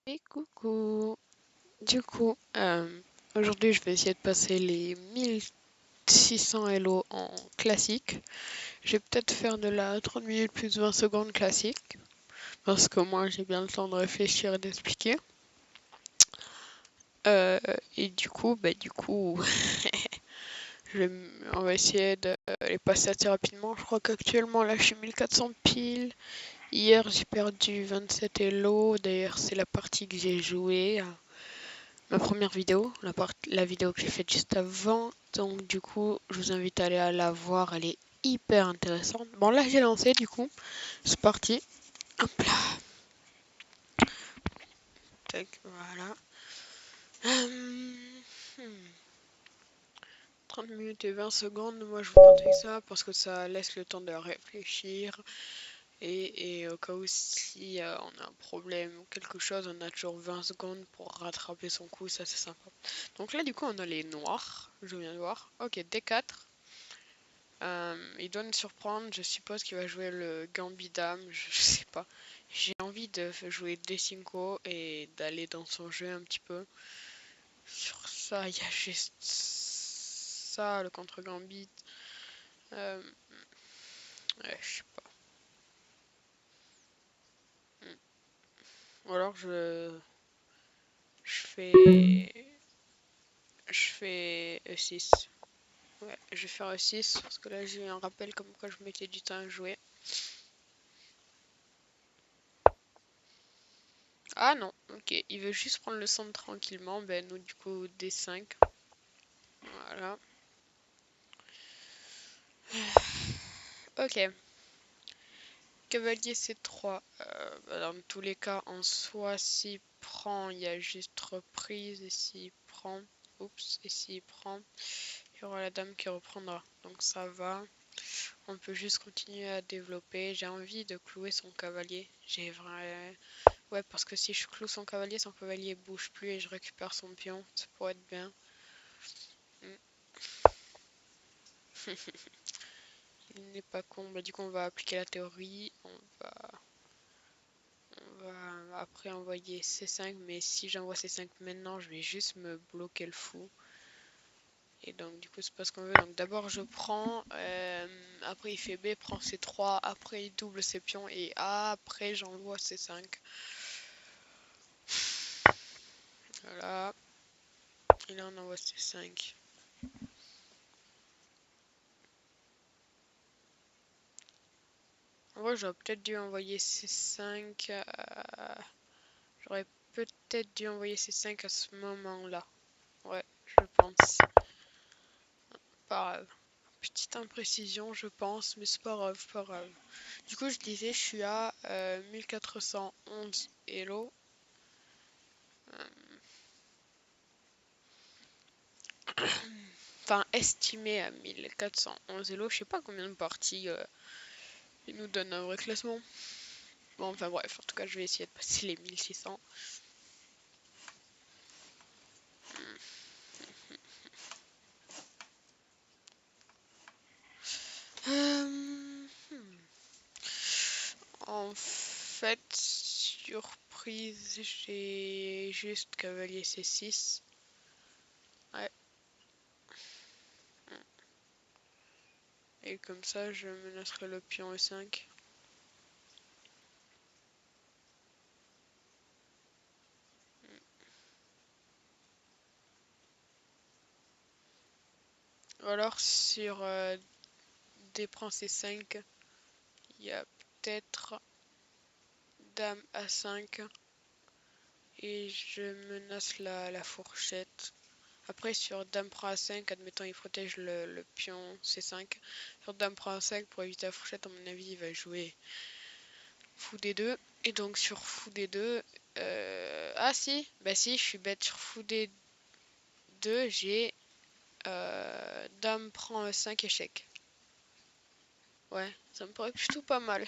Et coucou. Du coup, aujourd'hui je vais essayer de passer les 1600 Elo en classique. Je vais peut-être faire de la 30 minutes plus 20 secondes classique. Parce que moi j'ai bien le temps de réfléchir et d'expliquer. Et du coup, on va essayer de les passer assez rapidement. Je crois qu'actuellement là je suis 1400 piles. Hier j'ai perdu 27 Elo. D'ailleurs c'est la partie que j'ai jouée. Ma première vidéo, la vidéo que j'ai faite juste avant. Donc du coup, je vous invite à aller la voir, elle est hyper intéressante. Bon là j'ai lancé du coup, c'est parti. Hop là. Tac, voilà. Hmm. 30 minutes et 20 secondes, moi je vous conseille ça parce que ça laisse le temps de réfléchir. Et au cas où si on a un problème ou quelque chose, on a toujours 20 secondes pour rattraper son coup, ça c'est sympa. Donc là du coup on a les noirs, je viens de voir. Ok, D4. Il doit nous surprendre, je suppose qu'il va jouer le Gambit Dame, je sais pas. J'ai envie de jouer D5 et d'aller dans son jeu un petit peu. Sur ça, il y a juste ça, le contre Gambit. Ouais, je sais pas. Ou alors je fais je fais E6. Ouais, je vais faire E6 parce que là j'ai eu un rappel comme quoi je mettais du temps à jouer. Ah non, ok, il veut juste prendre le centre tranquillement, ben nous du coup D5. Voilà. Ok. Cavalier C3. Dans tous les cas, en soi, s'il prend, il y a juste reprise. Et s'il prend, oups, et s'il prend, il y aura la dame qui reprendra. Donc ça va. On peut juste continuer à développer. J'ai envie de clouer son cavalier. J'ai vraiment... Ouais, parce que si je cloue son cavalier bouge plus et je récupère son pion. Ça pourrait être bien. Il n'est pas con. Bah, du coup, on va appliquer la théorie. On va après envoyer C5, mais si j'envoie C5 maintenant, je vais juste me bloquer le fou. Et donc du coup c'est pas ce qu'on veut. Donc d'abord je prends, après il fait B, prend C3, après il double ses pions et A, après j'envoie C5. Voilà. Et là on envoie C5. En vrai j'aurais peut-être dû envoyer C5. J'aurais peut-être dû envoyer C5 à ce moment-là. Ouais, je pense. Pas grave. Petite imprécision, je pense, mais c'est pas grave, pas grave. Du coup, je disais, je suis à 1411 Elo. Enfin, estimé à 1411 Elo. Je sais pas combien de parties il nous donne un vrai classement. Bon, enfin bref, en tout cas, je vais essayer de passer les 1600. Euh, hmm. En fait, surprise, j'ai juste cavalier C6. Ouais. Et comme ça, je menacerai le pion E5. Ou alors sur D prend C5, il y a peut-être dame A5 et je menace la fourchette. Après sur dame prend A5, admettons il protège le pion C5. Sur dame prend A5, pour éviter la fourchette, à mon avis, il va jouer fou D2. Et donc sur fou D2, ah si, bah si, je suis bête. Sur fou D2, j'ai dame prend E5 échec. Ouais, ça me paraît plutôt pas mal.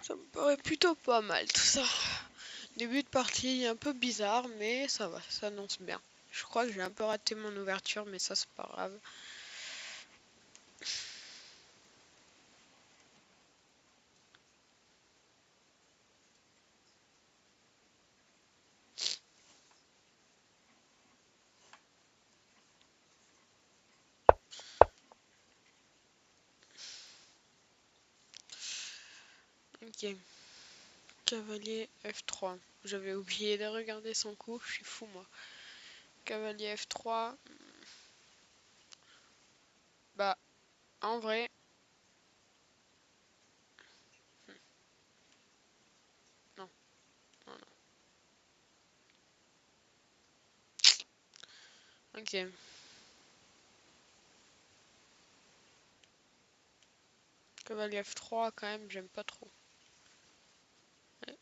Ça me paraît plutôt pas mal tout ça. Début de partie un peu bizarre, mais ça va, ça annonce bien. Je crois que j'ai un peu raté mon ouverture, mais ça c'est pas grave. Ok. Cavalier F3. J'avais oublié de regarder son coup, je suis fou moi. Cavalier F3. Bah, en vrai. Non, non, non. Ok. Cavalier F3, quand même, j'aime pas trop. Ouais.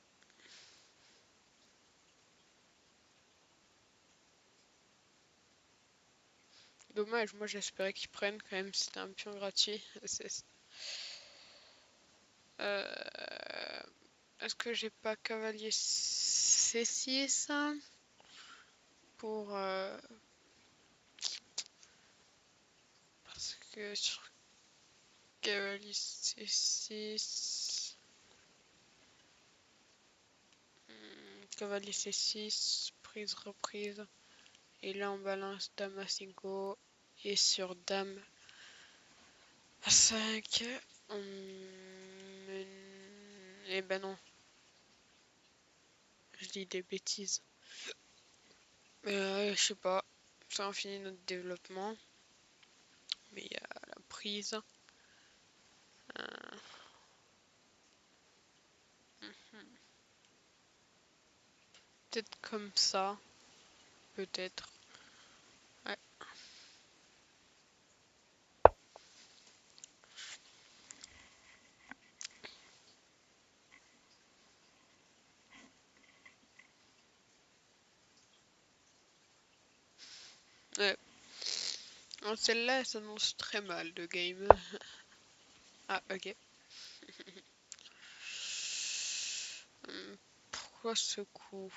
Dommage, moi j'espérais qu'ils prennent quand même, c'était un pion gratuit. Euh, Est-ce que j'ai pas cavalier C6 pour... parce que sur cavalier C6... Cavalier C6, prise, reprise. Et là on balance dame à 5 et sur dame à 5, on... Eh ben non, je dis des bêtises. Je sais pas, ça on finit notre développement. Mais il y a la prise. Euh, Peut-être comme ça, peut-être. Ouais. Ouais. Alors, celle-là, elle s'annonce très mal de game. Ah, ok. Pourquoi ce coup?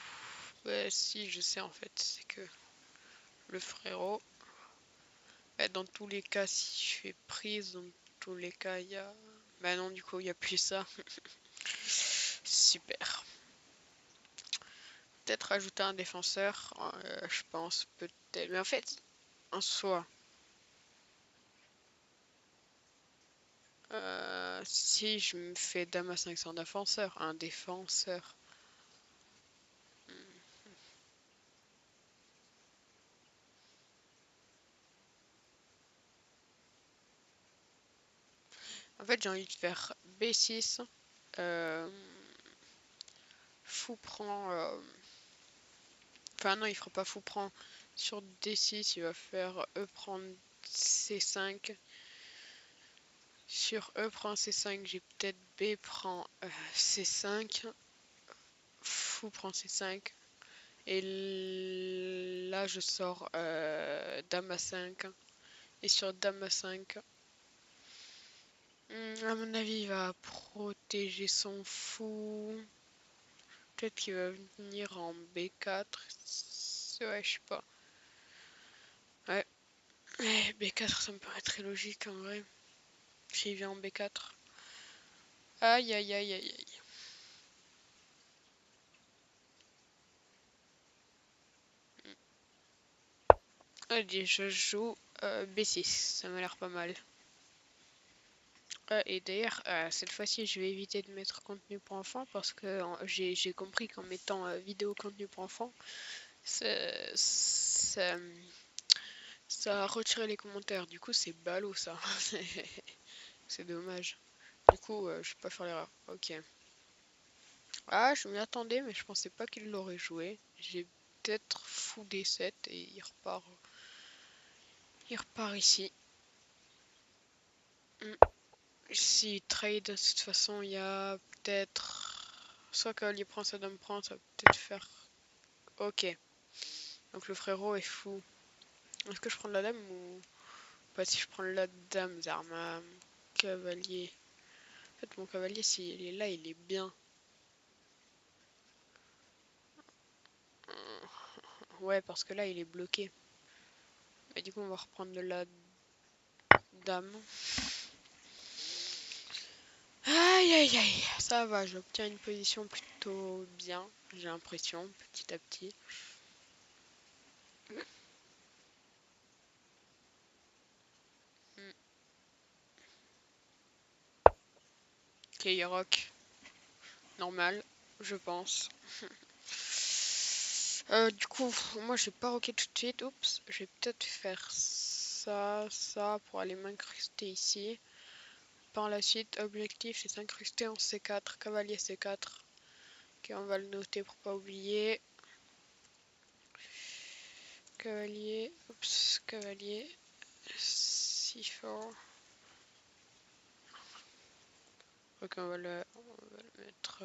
Bah, si, je sais en fait, c'est que le frérot, bah, dans tous les cas, si je fais prise, dans tous les cas, il y a. Bah non, du coup, il n'y a plus ça. Super. Peut-être rajouter un défenseur, je pense, peut-être. Mais en fait, en soi, si je me fais dame à 500 défenseur, un défenseur. En fait, j'ai envie de faire B6. Euh, Fou prend. Enfin, non, il fera pas fou prend. Sur D6, il va faire E prendre C5. Sur E prend C5, j'ai peut-être B prend C5. Fou prend C5. Et là, je sors Dame à 5. Et sur Dame à 5, à mon avis, il va protéger son fou. Peut-être qu'il va venir en B4. Ouais, je sais pas. Ouais. B4, ça me paraît très logique en vrai. S'il vient en B4. Aïe, aïe, aïe, aïe, aïe. Allez, je joue B6. Ça m'a l'air pas mal. Et d'ailleurs, cette fois-ci, je vais éviter de mettre contenu pour enfants parce que j'ai compris qu'en mettant vidéo contenu pour enfants, ça, ça, ça a retiré les commentaires. Du coup, c'est ballot ça. C'est dommage. Du coup, je vais pas faire l'erreur. Ok. Ah, je m'y attendais, mais je pensais pas qu'il l'aurait joué. J'ai peut-être fou D7 et il repart. Il repart ici. Hmm. Si trade, de toute façon, il y a peut-être. Soit cavalier prend, sa dame prend, ça va peut-être faire. Ok. Donc le frérot est fou. Est-ce que je prends la dame ou pas? Si je prends la dame, Zarma, cavalier. En fait, mon cavalier, s'il est là, il est bien. Ouais, parce que là, il est bloqué. Et du coup, on va reprendre de la dame. Aïe aïe aïe, ça va, j'obtiens une position plutôt bien, j'ai l'impression, petit à petit. Ok, rock. normal, je pense. Du coup, moi j'ai pas roqué tout de suite. Oups, je vais peut-être faire ça pour aller m'incruster ici. Par la suite, objectif c'est s'incruster en C4, cavalier C4. Ok, on va le noter pour pas oublier. Cavalier, oups, cavalier C4. Ok, on va le mettre.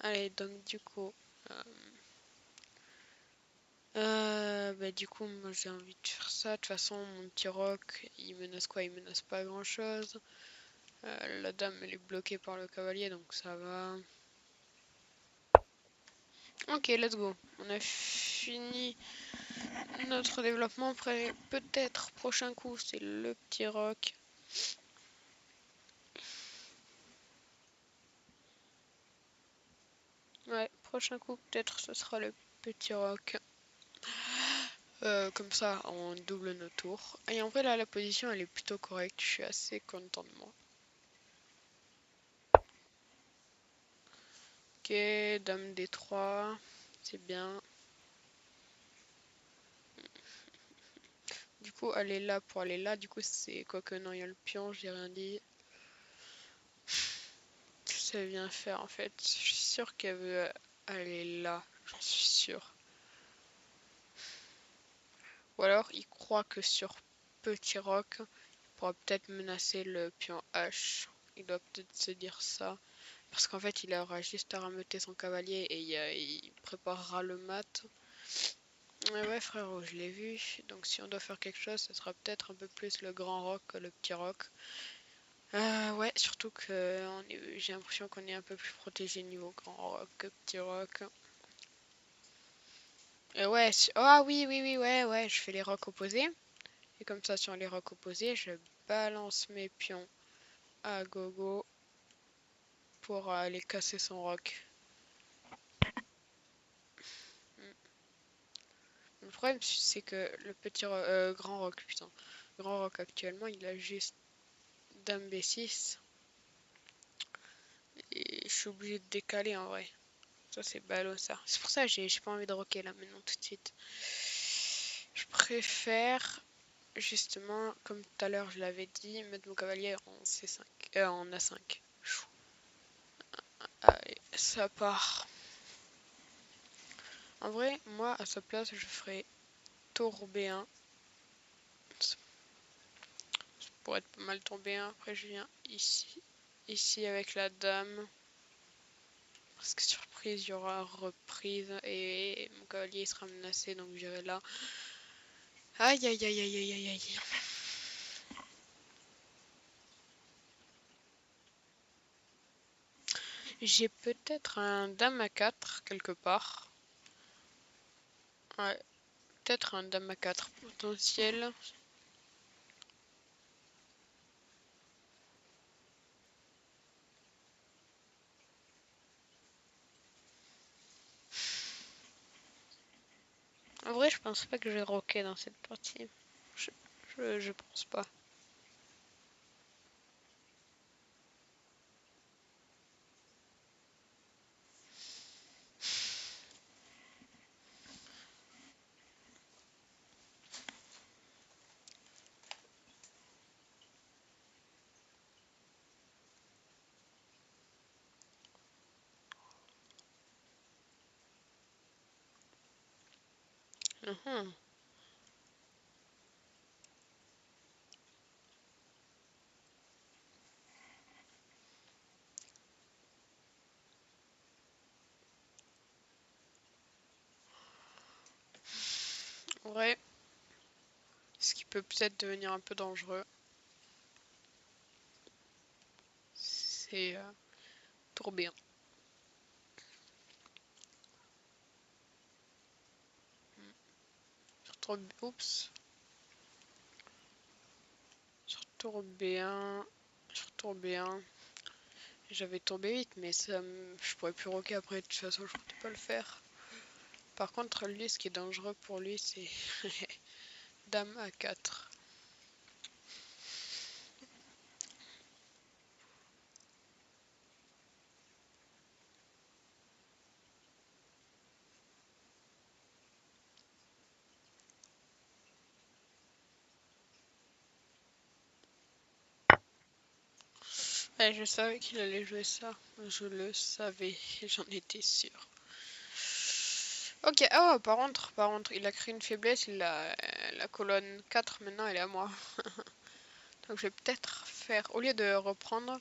Allez, donc du coup, bah, du coup, moi j'ai envie de faire ça. De toute façon, mon petit roc, il menace quoi? Il menace pas grand chose. La dame, elle est bloquée par le cavalier, donc ça va. Ok, let's go. On a fini notre développement. Après, peut-être, prochain coup, c'est le petit roc. Ouais, prochain coup, peut-être ce sera le petit roc. Comme ça, on double nos tours. Et en vrai, là, la position, elle est plutôt correcte. Je suis assez content de moi. Ok, dame D3. C'est bien. Du coup, elle est là pour aller là. Du coup, c'est quoi que non, il y a le pion, j'ai rien dit. Ça vient faire en fait. Je suis sûre qu'elle veut aller là. J'en suis sûre. Ou alors, il croit que sur Petit Roc, il pourra peut-être menacer le pion H. Il doit peut-être se dire ça. Parce qu'en fait, il aura juste à rameuter son cavalier et il préparera le mat. Ouais, frérot, je l'ai vu. Donc, si on doit faire quelque chose, ce sera peut-être un peu plus le grand roc que le petit roc. Ouais, surtout que j'ai l'impression qu'on est un peu plus protégé niveau grand roc que petit roc. Ouais, ah oui, oui, oui, ouais, je fais les rocs opposés. Et comme ça, sur les rocs opposés, je balance mes pions à gogo pour aller casser son roc. Le problème, c'est que le petit grand roc, putain, le grand roc actuellement, il a juste dame B6. Et je suis obligé de décaler en vrai. Ça, c'est ballot, ça. C'est pour ça que j'ai pas envie de rocker là maintenant tout de suite. Je préfère, justement, comme tout à l'heure je l'avais dit, mettre mon cavalier en C5, en A5. Allez, ça part. En vrai, moi, à sa place, je ferais tour B1. Ça pourrait être pas mal tour B1. Après, je viens ici. Ici avec la dame. Parce que surprise, il y aura reprise et mon cavalier sera menacé, donc j'irai là. Aïe, aïe, aïe, aïe, aïe, aïe, aïe. J'ai peut-être un dame à 4 quelque part. Ouais, peut-être un dame à 4 potentiel. En vrai, je pense pas que je vais rocker dans cette partie. Je pense pas. Mhm. En vrai, ce qui peut peut-être devenir un peu dangereux, c'est tourbillon. Oups. Sur tour B1. Sur tour B1. J'avais tourbé vite, mais ça, je pourrais plus rocker après. De toute façon, je comptais pas le faire. Par contre, lui, ce qui est dangereux pour lui, c'est dame A4. Ouais, je savais qu'il allait jouer ça. Je le savais, j'en étais sûre. Ok, oh, par contre, il a créé une faiblesse, la colonne 4 maintenant elle est à moi. Donc je vais peut-être faire, au lieu de reprendre,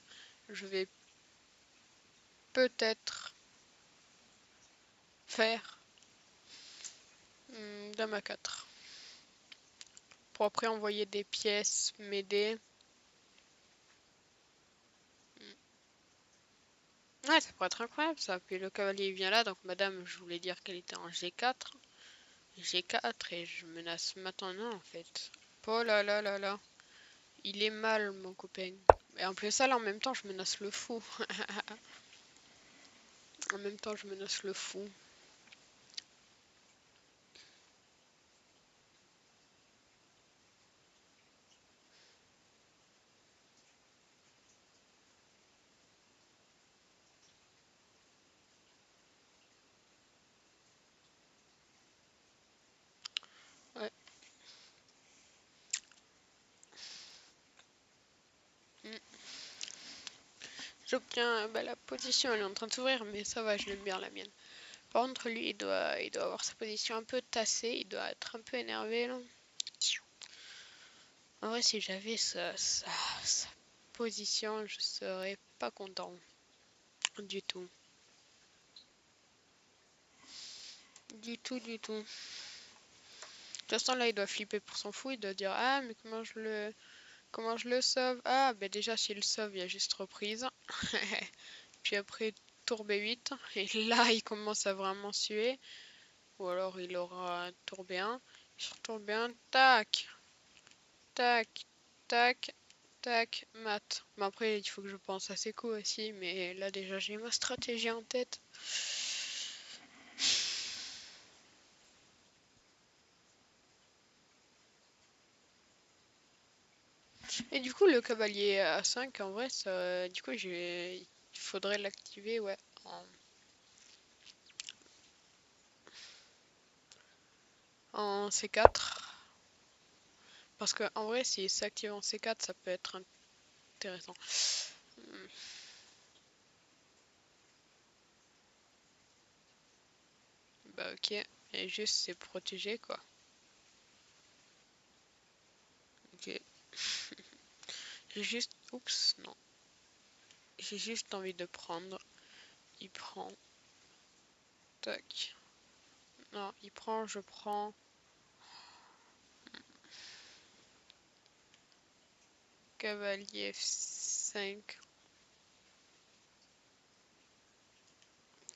je vais peut-être faire dame à 4. Pour après envoyer des pièces, m'aider. Ouais, ça pourrait être incroyable ça. Puis le cavalier vient là, donc madame, je voulais dire qu'elle était en G4. G4 et je menace maintenant en fait. Oh là là là là. Il est mal mon copain. Et en plus ça là en même temps je menace le fou. En même temps je menace le fou. Ouais. Mm. J'obtiens bah, la position elle est en train de s'ouvrir mais ça va je l'aime bien la mienne. Par contre lui il doit avoir sa position un peu tassée. Il doit être un peu énervé là. En vrai si j'avais sa position je serais pas content. Du tout. Du tout du tout. De toute façon, là, il doit flipper pour son fou. Il doit dire ah, mais comment je le sauve? Ah, ben déjà, s'il le sauve, il y a juste reprise. Puis après, tour B8. Et là, il commence à vraiment suer. Ou alors, il aura tour B1. Sur tour B1, tac, tac, tac, tac, mat. Mais après, il faut que je pense à ses coups aussi. Mais là, déjà, j'ai ma stratégie en tête. Et du coup, le cavalier à 5 en vrai, ça, du coup, il faudrait l'activer, ouais, en C4. Parce que en vrai, s'il s'active en C4, ça peut être intéressant. Hmm. Bah ok, et juste c'est protégé quoi. Ok. J'ai juste... Oups, non. J'ai juste envie de prendre. Il prend. Tac. Non, il prend, je prends. Cavalier F5.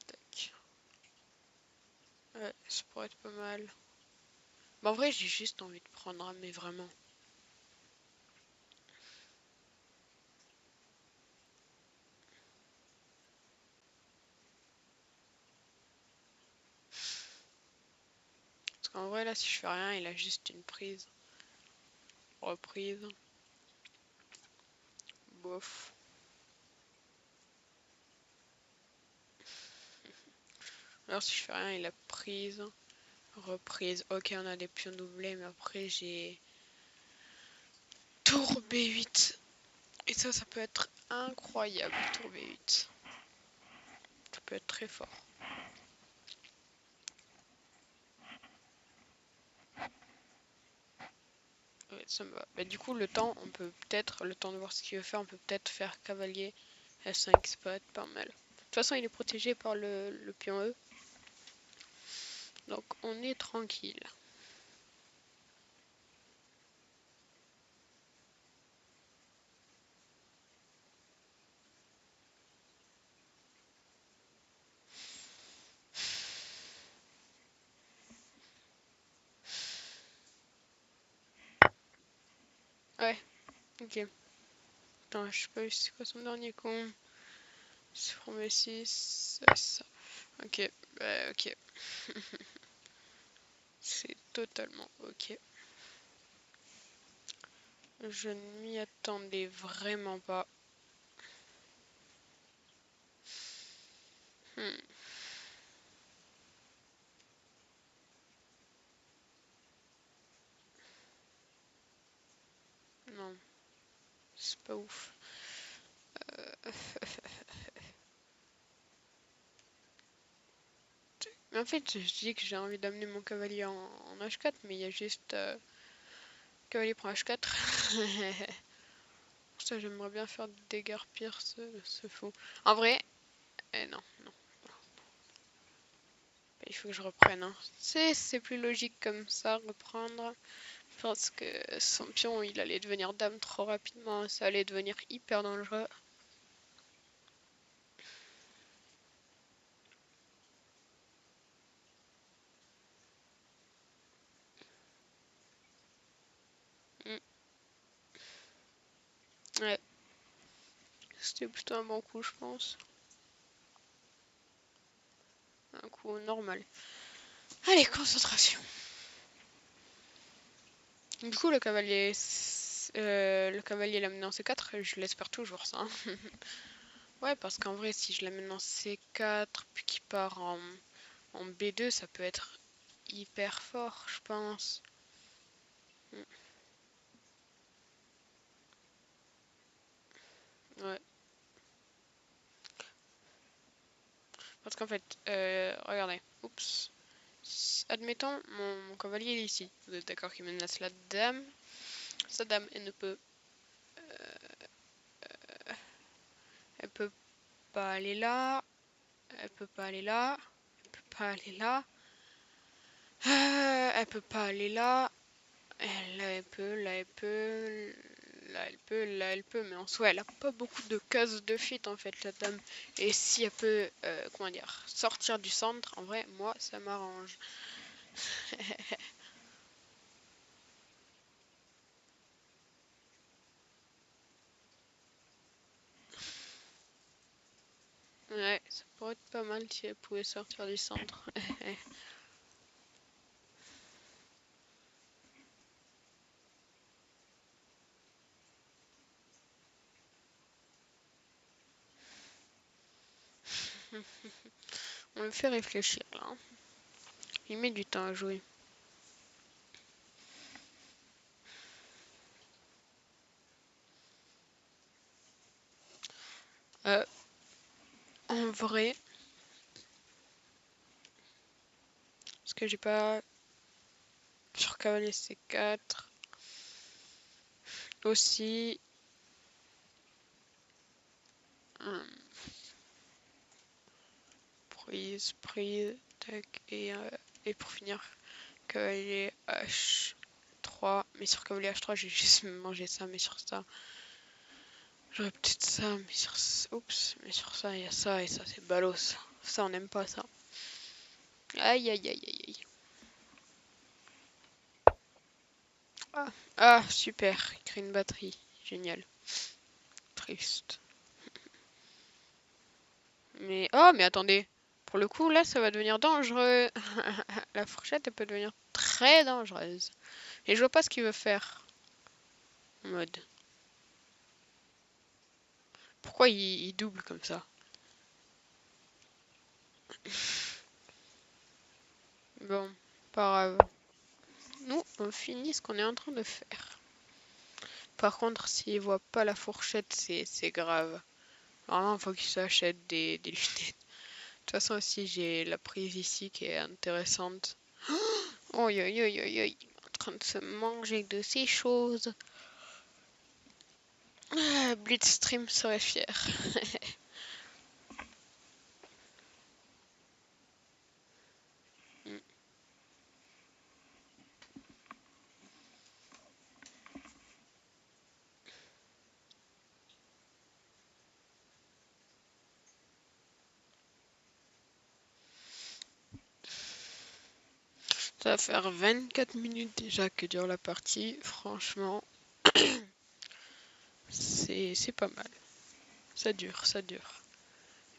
Tac. Ouais, ça pourrait être pas mal. Bah en vrai, j'ai juste envie de prendre, hein, mais vraiment. Parce qu'en vrai, là, si je fais rien, il a juste une prise. Reprise. Bof. Alors si je fais rien, il a prise. Reprise. Ok, on a des pions doublés, mais après j'ai tour B8. Et ça peut être incroyable, tour B8. Ça peut être très fort. Ouais, ça me va. Bah, du coup, le temps, on peut peut-être, le temps de voir ce qu'il veut faire, on peut peut-être faire cavalier F5, ça peut être pas mal. De toute façon, il est protégé par le pion E. Donc, on est tranquille. Ouais, ok. Attends, je sais pas, c'est quoi son dernier coup? C'est pour B6, c'est ça. Ok, bah ok. C'est totalement ok. Je ne m'y attendais vraiment pas. Hmm, non, c'est pas ouf. En fait, je dis que j'ai envie d'amener mon cavalier en H4, mais il y a juste cavalier prend H4. Ça, j'aimerais bien faire déguerpir ce fou. En vrai, non, non. Il faut que je reprenne. Hein. C'est plus logique comme ça, reprendre. Parce que son pion, il allait devenir dame trop rapidement. Ça allait devenir hyper dangereux. Ouais. C'était plutôt un bon coup, je pense. Un coup normal. Allez, concentration. Du coup, le cavalier l'amène en C4, je l'espère toujours ça. Hein. Ouais, parce qu'en vrai, si je l'amène en C4, puis qu'il part en B2, ça peut être hyper fort, je pense. Ouais. Parce qu'en fait, regardez. Oups. Admettons, mon cavalier est ici. Vous êtes d'accord qu'il menace la dame. Sa dame, elle peut pas aller là. Elle peut pas aller là. Elle peut pas aller là. Elle peut pas aller là. Là, elle peut, là, elle peut. Là, elle peut, là, elle peut. Mais en soi, elle a pas beaucoup de cases de fuite, en fait, la dame. Et si elle peut, comment dire, sortir du centre, en vrai, moi, ça m'arrange. Ouais, ça pourrait être pas mal si elle pouvait sortir du centre. On me fait réfléchir là. Hein. Il met du temps à jouer. Euh, En vrai, parce que j'ai pas sur cavalier C4 aussi. hum, prise, tac, et pour finir, cavalier H3. Mais sur cavalier H3, j'ai juste mangé ça, mais sur ça. J'aurais peut-être ça, mais sur ça. Oups, mais sur ça, il y a ça, et ça, c'est balos. Ça, on n'aime pas ça. Aïe, aïe, aïe, aïe, aïe. Ah, super, il crée une batterie. Génial. Triste. Mais, oh, mais attendez. Pour le coup, là, ça va devenir dangereux. La fourchette, elle peut devenir très dangereuse. Et je vois pas ce qu'il veut faire. En mode. Pourquoi il double comme ça? Bon, pas grave. Nous, on finit ce qu'on est en train de faire. Par contre, s'il voit pas la fourchette, c'est grave. Vraiment, il faut qu'il s'achète des lunettes. De toute façon, aussi, j'ai la prise ici qui est intéressante. Oh, oi, oi, oi, oi. En train de se manger de ces choses. Ah, Blitzstream serait fier. Ça va faire 24 minutes déjà que dure la partie. Franchement, c'est pas mal. Ça dure, ça dure.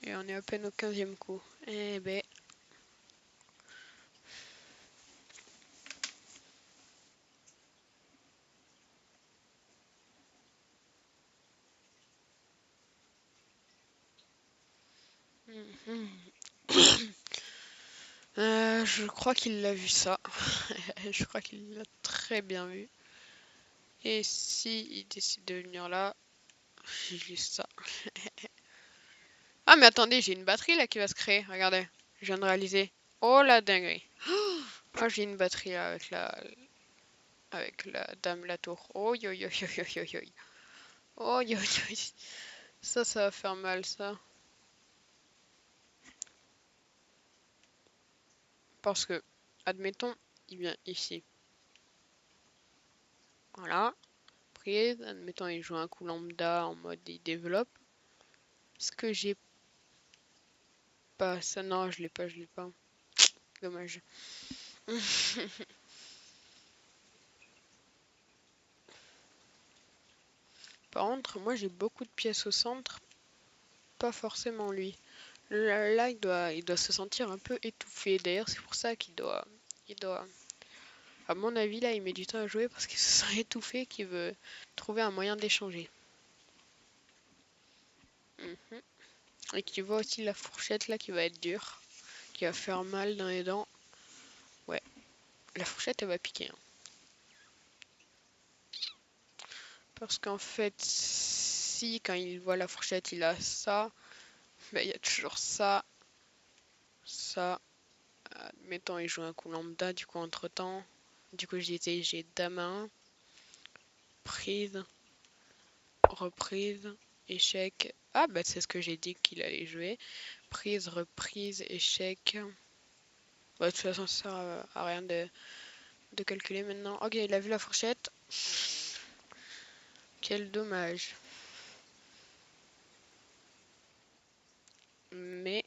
Et on est à peine au 15e coup. Eh ben. Je crois qu'il l'a vu ça. Je crois qu'il l'a très bien vu. Et si il décide de venir là, j'ai juste ça. Ah mais attendez, j'ai une batterie là qui va se créer. Regardez, je viens de réaliser. Oh la dinguerie. Oh, j'ai une batterie là avec la dame la tour. Oh yo yo yo yo yo yo. Oh yo yo. Ça va faire mal ça. Parce que, admettons, il vient ici. Voilà. Prise. Admettons, il joue un coup lambda en mode il développe. Est-ce que j'ai pas ça? Non, je l'ai pas, je l'ai pas. Dommage. Par contre, moi j'ai beaucoup de pièces au centre. Pas forcément lui. Là, il doit se sentir un peu étouffé. D'ailleurs, c'est pour ça qu'il doit. À mon avis, là, il met du temps à jouer parce qu'il se sent étouffé, qu'il veut trouver un moyen d'échanger. Mhm. Et qu'il voit aussi la fourchette là qui va être dure, qui va faire mal dans les dents. Ouais, la fourchette elle va piquer, hein. Parce qu'en fait, si quand il voit la fourchette il a ça, ben, il y a toujours ça, ça. Admettons, il joue un coup lambda, du coup, entre temps. Du coup, j'ai dame 1, prise, reprise, échec. Ah, bah, c'est ce que j'ai dit qu'il allait jouer. Prise, reprise, échec. Bah, de toute façon, ça sert à rien de calculer maintenant. Ok, il a vu la fourchette. Quel dommage. Mais...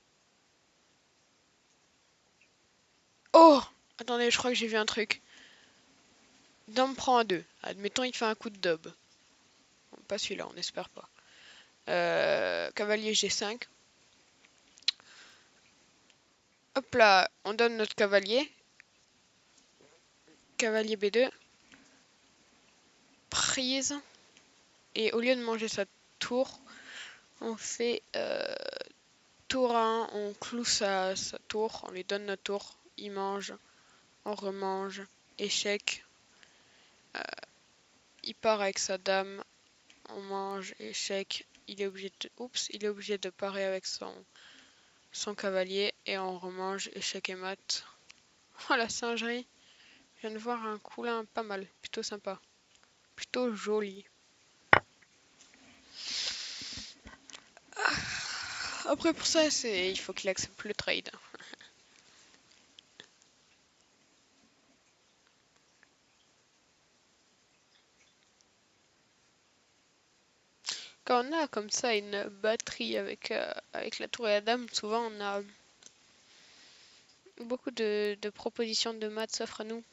Oh! Attendez, je crois que j'ai vu un truc. Dame prend un 2. Admettons, il fait un coup de daube. Bon, pas celui-là, on espère pas. Cavalier G5. Hop là, on donne notre cavalier. Cavalier B2. Prise. Et au lieu de manger sa tour, on fait tour 1, on cloue sa tour, on lui donne notre tour, il mange, on remange, échec, il part avec sa dame, on mange, échec, il est obligé de parer avec son cavalier et on remange, échec et mat. Oh la singerie, je viens de voir un coup là pas mal, plutôt sympa, plutôt joli. Après pour ça, il faut qu'il accepte le trade. Quand on a comme ça une batterie avec la tour et la dame, souvent on a beaucoup de propositions de maths s'offrent à nous.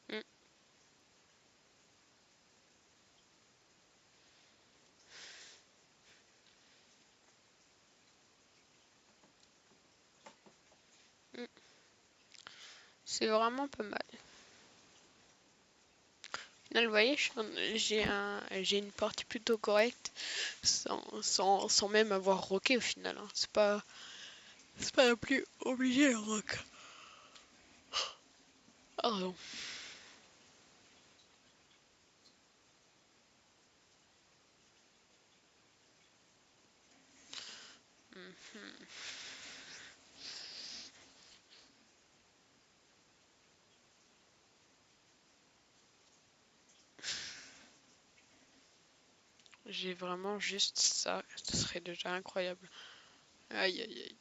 Mm, mm. C'est vraiment pas mal. Là, vous voyez, j'ai une partie plutôt correcte sans même avoir rocké au final, hein. C'est pas non plus obligé le rock. Oh non. Mhm. J'ai vraiment juste ça. Ce serait déjà incroyable. Aïe aïe aïe.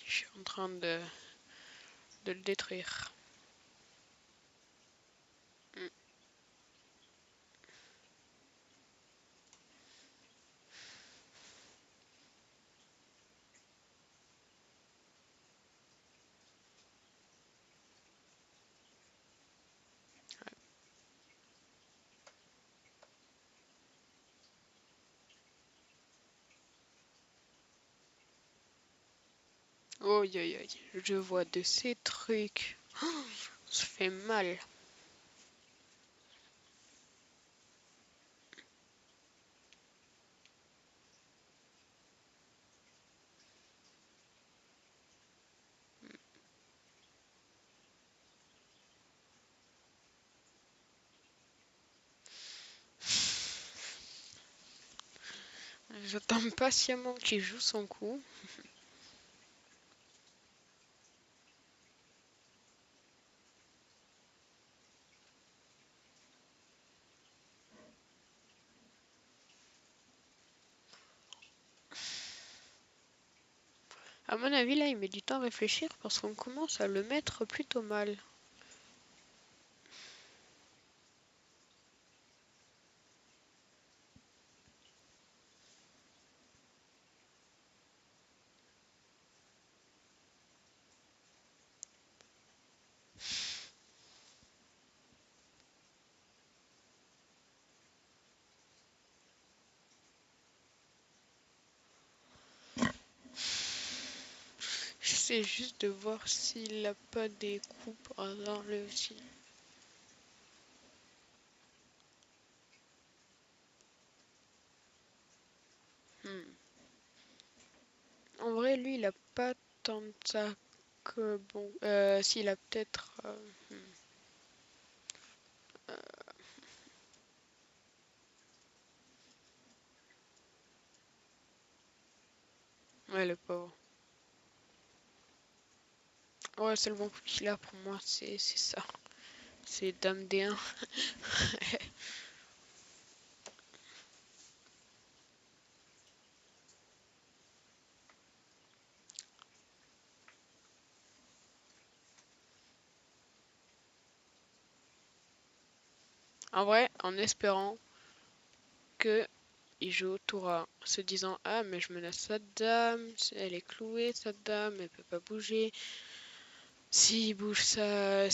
Je suis en train de le détruire. Mm. Oh aïe aïe aïe. Je vois de ces trucs. Oh, ça fait mal. J'attends patiemment qu'il joue son coup. À mon avis, là, il met du temps à réfléchir parce qu'on commence à le mettre plutôt mal. J'essaie juste de voir s'il a pas des coups par hasard lui aussi. En vrai, lui, il a pas tant de ça que bon. S'il a peut-être. Ouais, le pauvre. Ouais, c'est le bon coup qu'il a pour moi, c'est ça. C'est Dame D1. En vrai, en espérant que il joue tour A, se disant ah mais je menace sa dame, elle est clouée sa dame, elle peut pas bouger. S'il bouge sa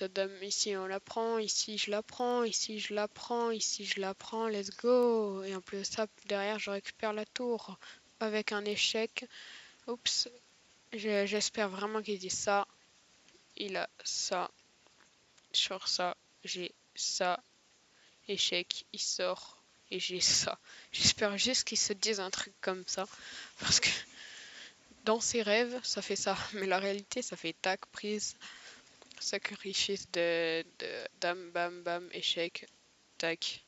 dame ici on la prend, ici je la prends, ici je la prends, ici je la prends, let's go. Et en plus de ça derrière je récupère la tour avec un échec. Oups, j'espère vraiment qu'il dit ça. Il a ça, sur ça, j'ai ça. Échec, il sort et j'ai ça. J'espère juste qu'il se dise un truc comme ça. Parce que dans ses rêves, ça fait ça. Mais la réalité, ça fait tac, prise, sacrifice de dame, bam, bam, échec, tac,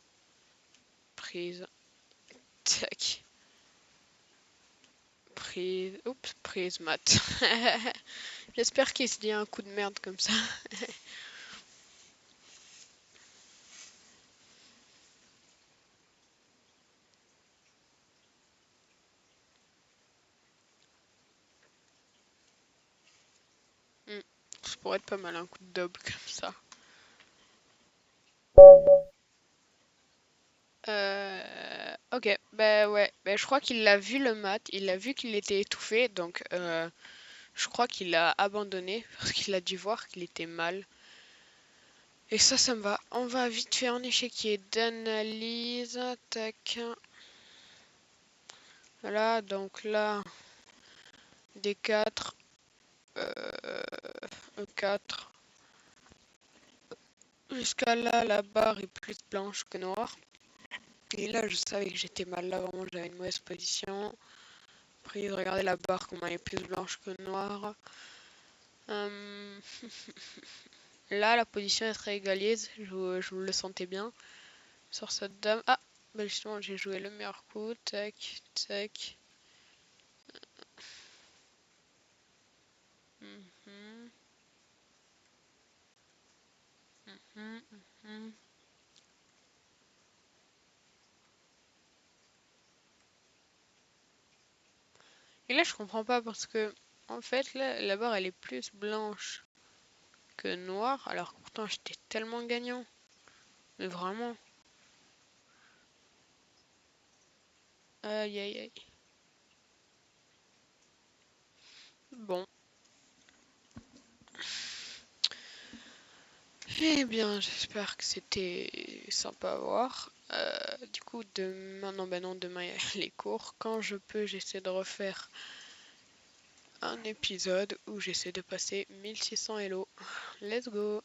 prise, tac, prise, oups, prise, mat. J'espère qu'il se dit un coup de merde comme ça. Hmm. Ça pourrait être pas mal un coup de double comme ça. Ok, bah ouais, bah, je crois qu'il l'a vu le mat, il a vu qu'il était étouffé, donc je crois qu'il a abandonné parce qu'il a dû voir qu'il était mal. Et ça me va. On va vite faire un échiquier d'analyse. Tac. Voilà, donc là, D4, E4. Jusqu'à là, la barre est plus blanche que noire. Et là, je savais que j'étais mal. Là, vraiment, j'avais une mauvaise position. Prise, regardez la barre, comment elle est plus blanche que noire. Hum, Là, la position est très égalise. Je le sentais bien. Sur cette dame. Ah, bah justement, j'ai joué le meilleur coup. Tac, tac. Mhm, mhm, mhm. Et là, je comprends pas parce que, en fait, là, la barre, elle est plus blanche que noire. Alors que pourtant, j'étais tellement gagnant. Mais vraiment. Aïe, aïe, aïe. Bon. Eh bien, j'espère que c'était sympa à voir. Du coup, demain, non, bah non, demain, il y a les cours. Quand je peux, j'essaie de refaire un épisode où j'essaie de passer 1600 Elo. Let's go!